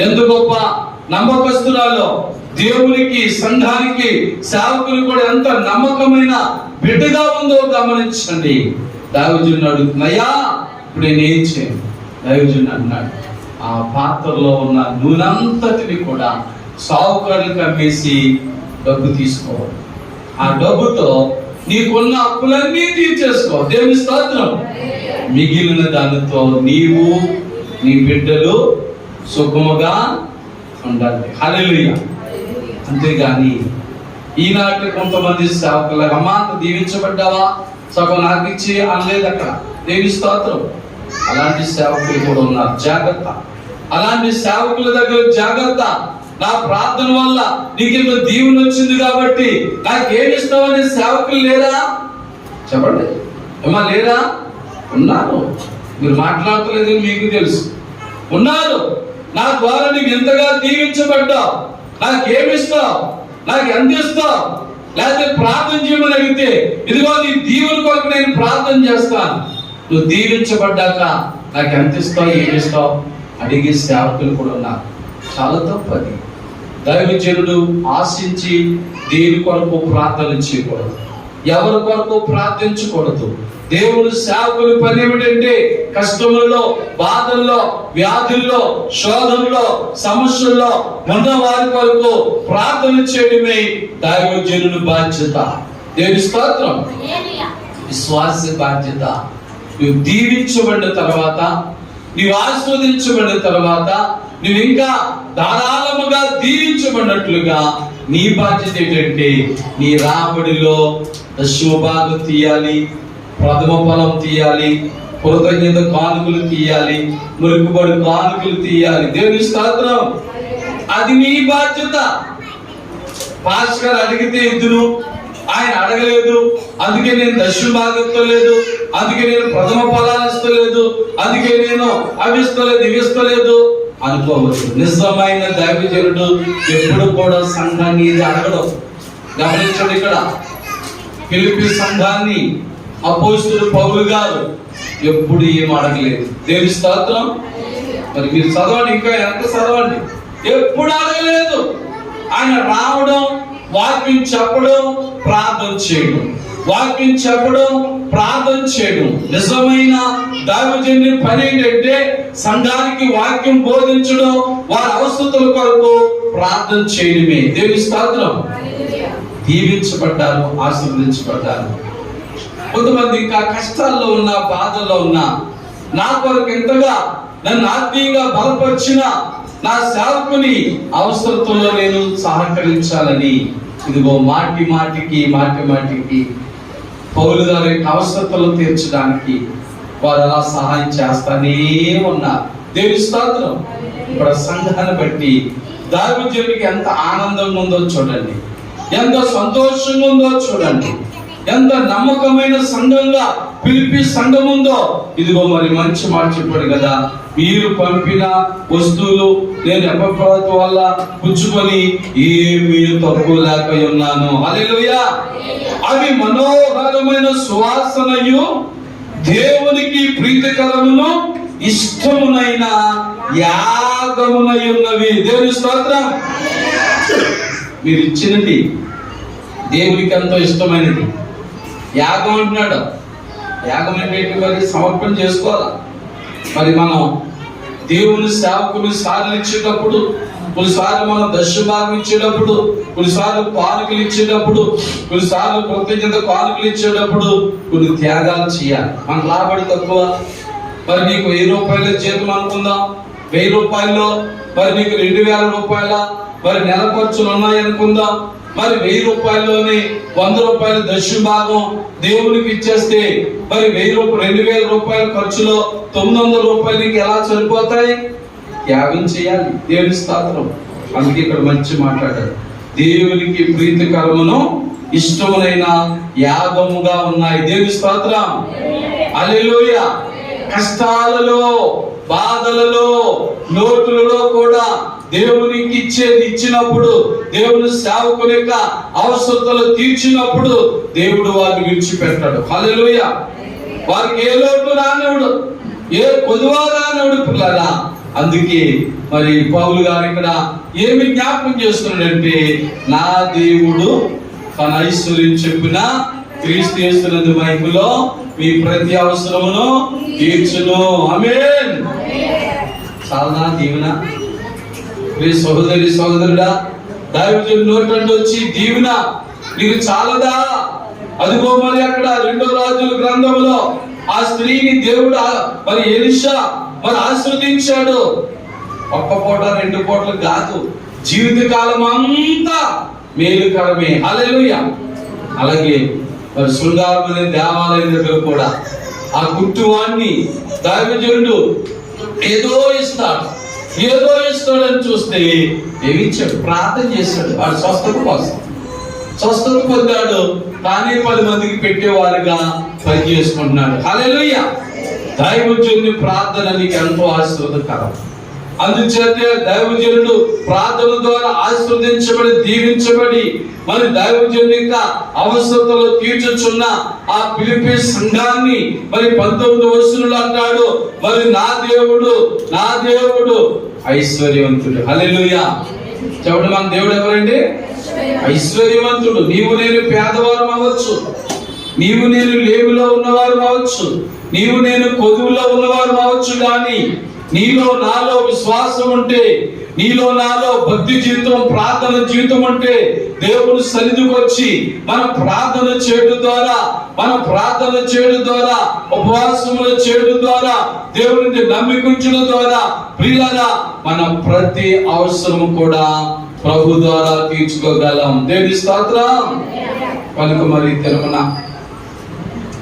ఎంత గొప్ప నమ్మకస్తురాలో, దేవునికి, సంఘానికి, సేవకులు కూడా ఎంత నమ్మకమైన బిడ్డగా ఉందో గమనించండి. దైవజనుడు అడుగుతున్నాయా ఇప్పుడు నేనేం చేయను? దైవజనుడు అన్నాడు, ఆ పాత్రలో ఉన్న నూనెంతటిని కూడా సావుకారులకు అమ్మేసి డబ్బు తీసుకోవాలి. ఆ డబ్బుతో నీకున్న అప్పులన్నీ తీర్చేసుకో. దేవుని స్తోత్రం. మిగిలిన దానితో నీవు నీ బిడ్డలు సుఖముగా ఉండాలి. హల్లెలూయా. అంతేగాని ఈనాటి కొంతమంది సేవకులకు అమ్మా దీవించబడ్డావా సగం నాకు ఇచ్చి అనలేదు అక్కడ. దేవుని స్తోత్రం. అలాంటి సేవకులు కూడా ఉన్నారు. జాగ్రత్త. అలాంటి సేవకుల దగ్గర జాగ్రత్త. నా ప్రార్థన వల్ల నీకేమో దీవెన వచ్చింది కాబట్టి నాకేమిస్తావనే సేవకులు లేరా? చెప్పండి అమ్మా, లేరా? ఉన్నారు. మీరు మాట్లాడతలేదు, మీకు తెలుసు. ఉన్నారు. నా ద్వారా నీకు ఎంతగా దీవించబడ్డావు, నాకేమిస్తావు, నాకు ఎంత ఇస్తావు, లేకపోతే ప్రార్థన చేయమని అడిగితే ఇదిగో నీ దీవెన కొరకు నేను ప్రార్థన చేస్తాను, నువ్వు దీవించబడ్డాక నాకు ఎంత ఇస్తావు, ఏమిస్తావు అడిగే సేవకులు కూడా ఉన్నారు. చాలా తప్పది. దైవజనుడు ఆశించి దేని కొరకు ప్రార్థన చేయకూడదు, ఎవరి కొరకు ప్రార్థించకూడదు. దేవుడు సేవకుల పని ఏమిటంటే కష్టములలో, బాధల్లో, వ్యాధుల్లో, శోధనలో, సమస్యల్లో ఉన్న వారి కొరకు ప్రార్థన చేయడమే దైవజనుడి బాధ్యత. దేవుని స్తోత్రం. విశ్వాస బాధ్యత. నువ్వు దీవించబడిన తర్వాత, నీవు ఆస్వాదించబడిన తర్వాత, నువ్వు ఇంకా ధారాళముగా దీవించబడినట్లుగా నీ బాధ్యత ఏంటంటే నీ రాబడిలో దశమభాగం తీయాలి, ప్రథమ ఫలం తీయాలి, కృతజ్ఞత కానుకలు తీయాలి, మురుగుబడి కానుకలు తీయాలి. దేవుని స్తోత్రం. అది నీ బాధ్యత. పాస్టర్ అడిగితే ఇద్దును, ఆయన అడగలేదు, అందుకే నేను దశమభాగం ఇస్తలేదు, అందుకే నేను ప్రథమ ఫలాలు ఇస్తలేదు, అందుకే నేను అవి ఇస్తలేదు, ఇవి ఇస్తలేదు అనుకోవచ్చు. నిజమైన దైవజనుడు ఎప్పుడు కూడా సంఘాన్ని ఇది అడగడు. గమనించండి, ఇక్కడ ఫిలిప్పీ సంఘాన్ని అపోస్తలుడు పౌలు గారు ఎప్పుడు ఏం అడగలేదు. దేవుని స్తోత్రం. మరి మీరు చదవండి, ఇంకా ఎంత చదవండి. ఎప్పుడు అడగలేదు. ఆయన రావడం, వాక్యం చెప్పడం, ప్రార్థన చేయడం, వాక్యం చెప్పడం, ప్రార్థన చేయడం. నిజమైన దైవజనుని పని ఏంటంటే సంఘానికి వాక్యం బోధించడం, వారి అవసరతల కొరకు ప్రార్థన చేయడమే. దేవుని స్తోత్రం. దీవించబడ్డారు, ఆశీర్వదించబడ్డారు. కొంతమంది ఇంకా కష్టాల్లో ఉన్న, బాధల్లో ఉన్న, నా కొరకు ఎంతగా నన్ను ఆత్మీయంగా బలపరిచిన నా సేవకుని అవసరతలో నేను సహకరించాలని ఇదిగో మాటి మాటికి పౌలు గారి యొక్క అవసరతలు తీర్చడానికి వారు అలా సహాయం చేస్తానే ఉన్నారు. దేవుని స్తోత్రం. ఇప్పుడు సంఘాన్ని బట్టి దైవజనుడికి ఎంత ఆనందంగా ఉందో చూడండి, ఎంత సంతోషంగా ఉందో చూడండి, ఎంత నమ్మకమైన సంఘంగా ఫిలిప్పీ సంఘం ఉందో. ఇదిగో మరి మంచి మాట చెప్పాడు కదా, మీరు పంపిన వస్తువులు నేను ఎప్పటి వల్ల పుచ్చుకొని ఏమీ తక్కువ లేక ఉన్నాను. హల్లెలూయా. అవి మనోహరమైన సువాసనయు దేవునికి ప్రీతికరమును ఇష్టమునైన యాగమునై ఉన్నవి. దేవుని స్తోత్రం. మీరు ఇచ్చినది దేవునికి ఎంతో ఇష్టమైనది. యాగం అంటున్నాడు. యాగం అంటే మరి సమర్పణ చేసుకోవాలా. మరి మనం దేవుని సేవకుని సార్లు ఇచ్చేటప్పుడు, కొన్నిసార్లు మనం దశభాగం ఇచ్చేటప్పుడు, కొన్నిసార్లు కానుకలు ఇచ్చేటప్పుడు, కొన్నిసార్లు కృతజ్ఞత కానుకలు ఇచ్చేటప్పుడు కొన్ని త్యాగాలు చేయాలి. మన రాబడి తక్కువ. మరి నీకు 1000 రూపాయల జీతం అనుకుందాం. 1000 రూపాయల్లో మరి నీకు 2000 రూపాయల మరి నెల ఖర్చులు ఉన్నాయి అనుకుందాం. మరి 1000 రూపాయల్లోని 100 రూపాయల దశభాగం దేవునికి ఇచ్చేస్తే మరి 2000 రూపాయల ఖర్చులో 900 రూపాయలు నీకు ఎలా సరిపోతాయి? త్యాగం చేయాలి. దేవుని స్తోత్రం. అందుకే ఇక్కడ మంచి మాట్లాడారు. దేవునికి ప్రీతికరమును ఇష్టమునైన యాగముగా ఉన్నాయి. దేవుని స్తోత్రం. హల్లెలూయా. కష్టాలలో, బాధలలో, లోటులలో కూడా దేవునికి ఇచ్చినప్పుడు, దేవుని సేవకుని యొక్క అవసరతలు తీర్చినప్పుడు దేవుడు వారిని విడిచిపెట్టాడు. హల్లెలూయా. వారికి ఏ లోటు రానివ్వడు, ఏ కొదువా రానివ్వడు పిల్లరా. అందుకే మరి పౌలు గారు ఇక్కడ ఏమి జ్ఞాపకం చేస్తున్నాడంటే, నా దేవుడు తన ఐశ్వర్యం చెప్పిన క్రీస్తు యేసునందు మహిమలో మీ ప్రతి అవసరమును తీర్చును. ఆమేన్. చాలా దీవెన. సహోదరి సహోదరుడా, దైవజనుడి నోటి నుండి వచ్చి దీవెన నీకు చాలదా? అదిగో మరి అక్కడ 2 రాజుల గ్రంథంలో ఆ స్త్రీని దేవుడు మరి ఎలీషా మరి ఆశీర్వదించాడు. ఒక్క పూట 2 పూటలు కాదు, జీవితకాలం అంతా మేలుకరమే. హల్లెలూయా. అలాగే మరి శృంగారం అనే దేవాలయం దగ్గర కూడా ఆ గుట్టువాణ్ణి దైవజనుడు ఏదో ఇస్తాడని చూస్తే ఏమిచ్చాడు? ప్రార్థన చేశాడు. వాడు స్వస్థత కోసం స్వస్థత పొందాడు. కానీ 10 మందికి పెట్టేవారుగా పని చేసుకుంటున్నాడు. హల్లెలూయా. దైవజనుని ప్రార్థన నీకు ఎంతో ఆశీర్వాదకరం. అందుచేతే దైవజనుడు ప్రార్థన ద్వారా ఆశీర్వదించబడి దీవించబడి మరి దైవజనుని యొక్క అవసరతలు తీర్చుచున్న ఆ ఫిలిప్పీ సంఘాన్ని మరి 19వ వచనంలో అంటాడు, మరి నా దేవుడు ఐశ్వర్యవంతుడు. హల్లెలూయా. చెప్పండి, మన దేవుడు ఎవరండి? ఐశ్వర్యవంతుడు. నీవు నేను పేదవారం అవ్వచ్చు, నీవు నేను లేమిలో ఉన్నవారు అవ్వచ్చు, నీవు నేను కొదువులో ఉన్నవారు అవ్వచ్చు, కానీ నీలో నాలో విశ్వాసం ఉంటే, నీలో నాలో భక్తి జీవితం ప్రార్థన జీవితం ఉంటే దేవుని సన్నిధికి వచ్చి మన ప్రార్థన చేయడం ద్వారా ఉపవాసములు చేయడం ద్వారా దేవుని నమ్మికుంచడం ద్వారా ప్రియులారా మన ప్రతి అవసరము కూడా ప్రభు ద్వారా తీర్చుకోగలం. దేవుని స్తోత్రం. కనుక మరి తిరుమల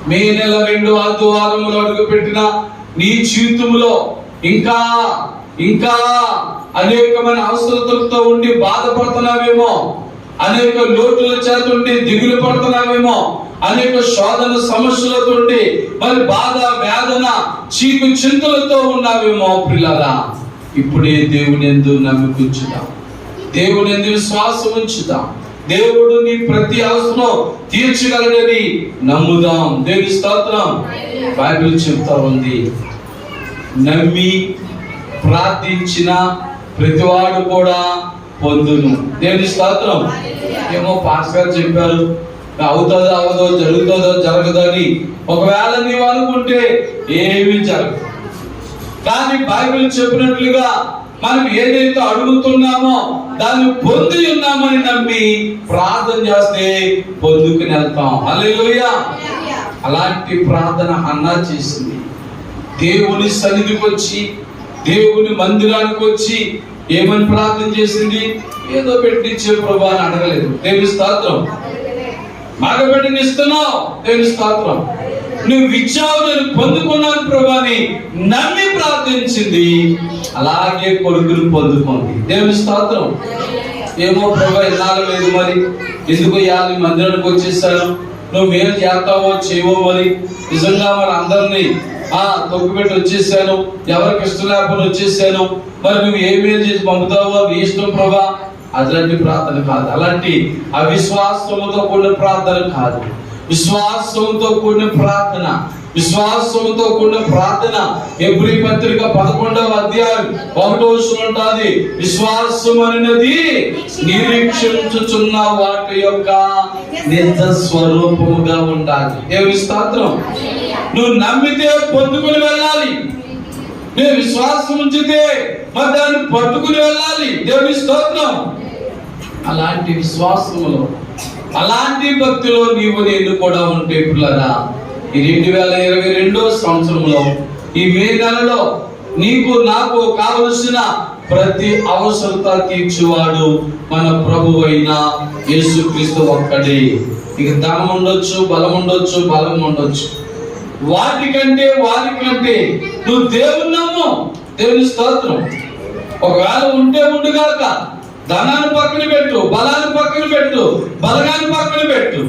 మే నెల 2వ ఆదివారంలో అడుగు పెట్టిన నీ జీవితంలో ఇంకా అనేకమైన అవసరతలతో ఉండి బాధపడుతున్నావేమో, అనేక లోటుల చేత ఉండి దిగులు పడుతున్నావేమో, అనేక శోధన సమస్యలతో ఉండి మరి బాధ వేదన చీకు చింతలతో ఉన్నావేమో. పిల్లరా, ఇప్పుడే దేవుని యందు నమ్మికుంచుదాం, దేవుని యందు విశ్వాసం ఉంచుదాం. దేవుడు నీ ప్రతి అవసరం తీర్చగలడని నమ్ముదాం. దేవుని స్తోత్రం. బైబిల్ చెప్తా ఉంది, నమ్మి ప్రార్థించిన ప్రతివాడు కూడా పొందును. దేవుని స్తోత్రం. ఏమో పాస్టర్ గారు చెప్పారు, అవుతుందో అవదో, జరుగుతుందో జరగదో అని. ఒకవేళ నీవు అనుకుంటే ఏమీ జరగదు. కానీ బైబిల్ చెప్పినట్లుగా మనం ఏదైతే అడుగుతున్నామో దాన్ని పొంది ఉన్నామని నమ్మి ప్రార్థన చేస్తే పొందుకుని వెళ్తాం. హల్లెలూయా. అలాంటి ప్రార్థన హన్నా చేసింది. దేవుని సన్నిధికి వచ్చి, దేవుని మందిరానికి వచ్చి ఏమని ప్రార్థన చేసింది? ఏదో పెట్టించే ప్రభు అని అడగలేదు. దేవుని స్తోత్రం. మగబిడ్డని ఇస్తున్నావు, దేవుని స్తోత్రం. నువ్వు ఇచ్చావు, నేను పొందుకున్నాను ప్రభు అని నమ్మి ప్రార్థించింది. అలాగే కొడుకును పొందుకుంది. దేవుని స్తోత్రం. ఏమో ప్రభు ఎన్నాళ్ళు లేదు, మరి ఎందుకు ఇవాళ మందిరానికి వచ్చేసాను, నువ్వు మేలు చేస్తావో చేయవో, మరి నిజంగా మరి అందరినీ తొక్కుపెట్టి వచ్చేసాను, ఎవరికి ఇష్టం లేకపోతే వచ్చేసాను, మరి నువ్వు ఏ మేలు చేసి పంపుతావో నీ ఇష్టం ప్రభా. అట్లాంటి ప్రార్థన కాదు, అలాంటి అవిశ్వాసంతో కూడిన ప్రార్థన కాదు. విశ్వాసంతో కూడిన ప్రార్థన, విశ్వాసంతో కూడిన ప్రార్థన. ఎబ్రీ పత్రిక 11వ అధ్యాయం 1వ వచనం ఉంటుంది, విశ్వాసం అనేది నిరీక్షించుచున్న వాటి యొక్క నిజ స్వరూపముగా ఉండాలి. దేవుని స్తోత్రం. నువ్వు నమ్మితే పొందుకుని వెళ్ళాలి, నువ్వు విశ్వాసం ఉంచితే మరి దాన్ని పట్టుకుని వెళ్ళాలి. దేవుని స్తోత్రం. అలాంటి విశ్వాసములో, అలాంటి భక్తిలో నీవు నేను కూడా ఉంటే పిల్లరా, ఈ 2022వ సంవత్సరంలో ఈ మే నెలలో నీకు నాకు కావలసిన ప్రతి అవసరత తీర్చువాడు మన ప్రభువు అయిన యేసుక్రీస్తు ఒక్కడే. ఇక ధనం ఉండొచ్చు, బలం ఉండొచ్చు, బలం ఉండొచ్చు, వాటికంటే నువ్వు దేవుని నమ్ము. దేవుని స్తోత్రం. ఒకవేళ ఉంటే ఉండుగాక, ధనాన్ని పక్కన పెట్టు, బలాన్ని పక్కన పెట్టు, బలగాన్ని పక్కన పెట్టు.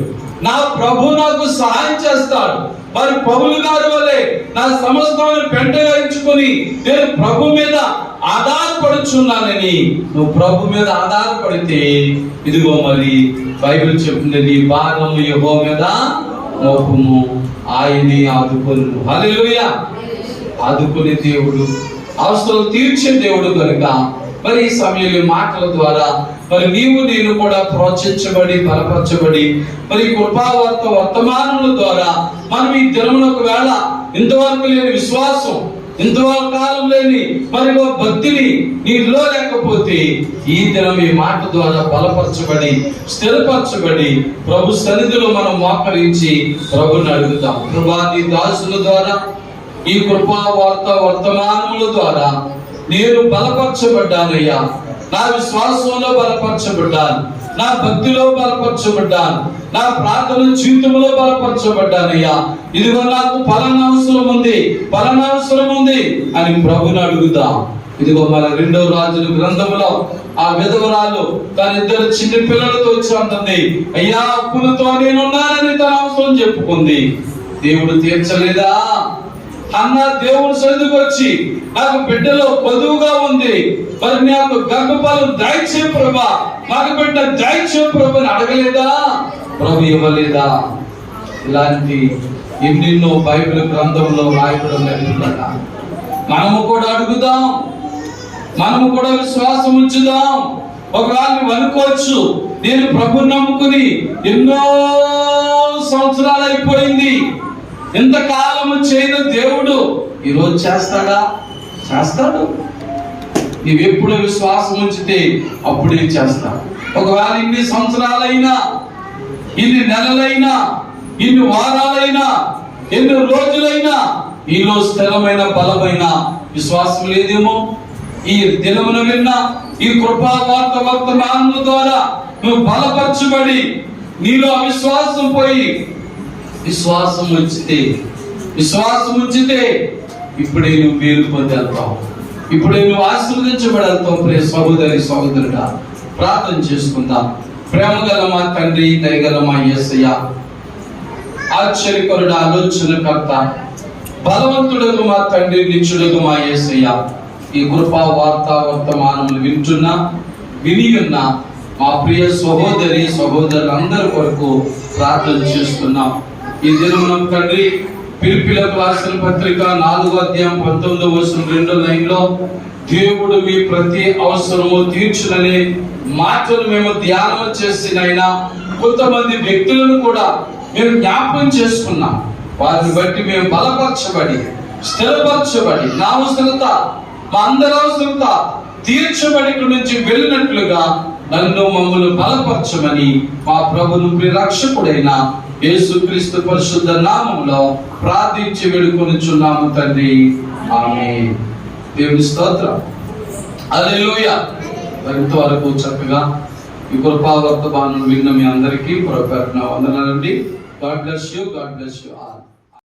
నా ప్రభు నాకు సహాయం చేస్తాడు. మరి పౌలు గారి వలె నా సమస్తాన్ని పెంటగా ఎంచుకొని నేను ప్రభు మీద ఆధారపడుచున్నానని నువ్వు ప్రభు మీద ఆధారపడితే, ఇదిగో మరి బైబిల్ చెప్తుంది, నీ భారము యెహోవా మీద మోపము, ఆయనే ఆదుకొను. హల్లెలూయా. ఆదుకునే దేవుడు, అవసరం తీర్చే దేవుడు కనుక మరి ఈ సమయంలో మాటల ద్వారా మరి నీవు నేను కూడా ప్రోత్సహించబడి బలపరచబడి మరి కృపావార్త వర్తమానముల ద్వారా మనం ఈ దినమున ఒకవేళ ఇంతవరకు లేని విశ్వాసం, ఇంతకాలం లేని మరి భక్తిని నీలో లేకపోతే ఈ దినం ఈ మాట ద్వారా బలపరచబడి స్థిరపరచబడి ప్రభు సన్నిధిలో మనం మోకరించి ప్రభుని అడుగుతాం. ప్రభువా, నీ దాసుల ద్వారా ఈ కృపా వార్త వర్తమానముల ద్వారా నేను బలపరచబడ్డానయ్యా. నా విశ్వాసంలో బలపరచబడ్డాను, నా భక్తిలో బలపరచబడ్డాను, నా ప్రార్థన జీవితంలో బలపరచబడ్డానయ్యా. ఇదిగో నాకు ఫలానా అవసరం ఉంది అని ప్రభుని అడుగుదాం. ఇదిగో మన 2వ రాజుల గ్రంథంలో ఆ విధవరాలు తన 2 చిన్న పిల్లలతో వచ్చి అంటుంది, అయ్యా అప్పులతో నేనున్నానని తన అవసరం చెప్పుకుంది. దేవుడు తీర్చలేదా? అన్న దేవుడు సన్నిధికి వచ్చి నాకు బిడ్డలో కొదువుగా ఉంది, మరి నాకు గర్భఫలం దయచే ప్రభా, నాకు బిడ్డ దయచే ప్రభు అని అడగలేదా? ప్రభు ఇవ్వలేదా? ఇలాంటి ఎన్నెన్నో బైబిల్ గ్రంథంలో రాయబడి ఉన్నట్లుగా మనము కూడా అడుగుదాం, మనము కూడా విశ్వాసం ఉంచుదాం. ఒకవేళ నువ్వు అనుకోవచ్చు, నేను ప్రభుని నమ్ముకుని ఎన్నో సంవత్సరాలు అయిపోయింది, ఇంతకాలము చేయని దేవుడు ఈరోజు చేస్తాడా? చేస్తాడు. నీవెప్పుడు విశ్వాసం ఉంచితే అప్పుడే చేస్తాడు. ఒకవేళ ఇన్ని సంవత్సరాలైనా, ఇన్ని నెలలైనా, ఇన్ని వారాలైనా, ఎన్ని రోజులైనా నీలో స్థిరమైన బలమైన విశ్వాసం లేదేమో, ఈ దినమున విన్న ఈ కృపా వార్త వర్తమానముల ద్వారా నువ్వు బలపరచబడి నీలో అవిశ్వాసం పోయి విశ్వాసం ఉంచితే ఇప్పుడే నువ్వు మేలు పొందేళ్తావు, ఇప్పుడే నువ్వు ఆశీర్వదించబడతావు. ప్రియ సహోదరి సహోదరుడా, ప్రార్థన చేసుకుందాం. ప్రేమ గల మా తండ్రి, దయగల మా యేసయ్య, ఆశ్చర్యకరుడు, ఆలోచనకర్త, బలవంతుడకు మా తండ్రి, నిత్యుడకు మా యేసయ్య, ఈ కృపా వార్తా వర్తమానములు విని ఉన్న మా ప్రియ సహోదరి సహోదరులందరి కొరకు ప్రార్థన చేస్తున్నాం. ఈ దినం తండ్రి ఫిలిప్పీయులకు రాసిన పత్రిక 4వ అధ్యాయం 19వ వచనం 2వ లైన్లో దేవుడు మీ ప్రతి అవసరము తీర్చుననే మాటలు మేము ధ్యానం చేసినైనా కొంతమంది వ్యక్తులను కూడా మేము జ్ఞాపకం చేసుకున్నాం. వారిని బట్టి మేము బలపరచబడి స్థిరపరచబడి నా అవసరత, మా అందరి అవసరత తీర్చబడి ఇక్కడి నుంచి వెళ్ళినట్లుగా నన్ను మమ్మల్ని బలపరచమని మా ప్రభును రక్షకుడైన యేసుక్రీస్తు పరిశుద్ధ నామములో ప్రార్థించి వేడుకొనుచున్నాము తండ్రి, ఆమేన్. దేవుని స్తోత్రం, హల్లెలూయా. ఇంతవరకు చక్కగా ఈ కృపా వర్తమానం విన్న మీ అందరికీ ప్రభువున వందనాలండి. God bless you all.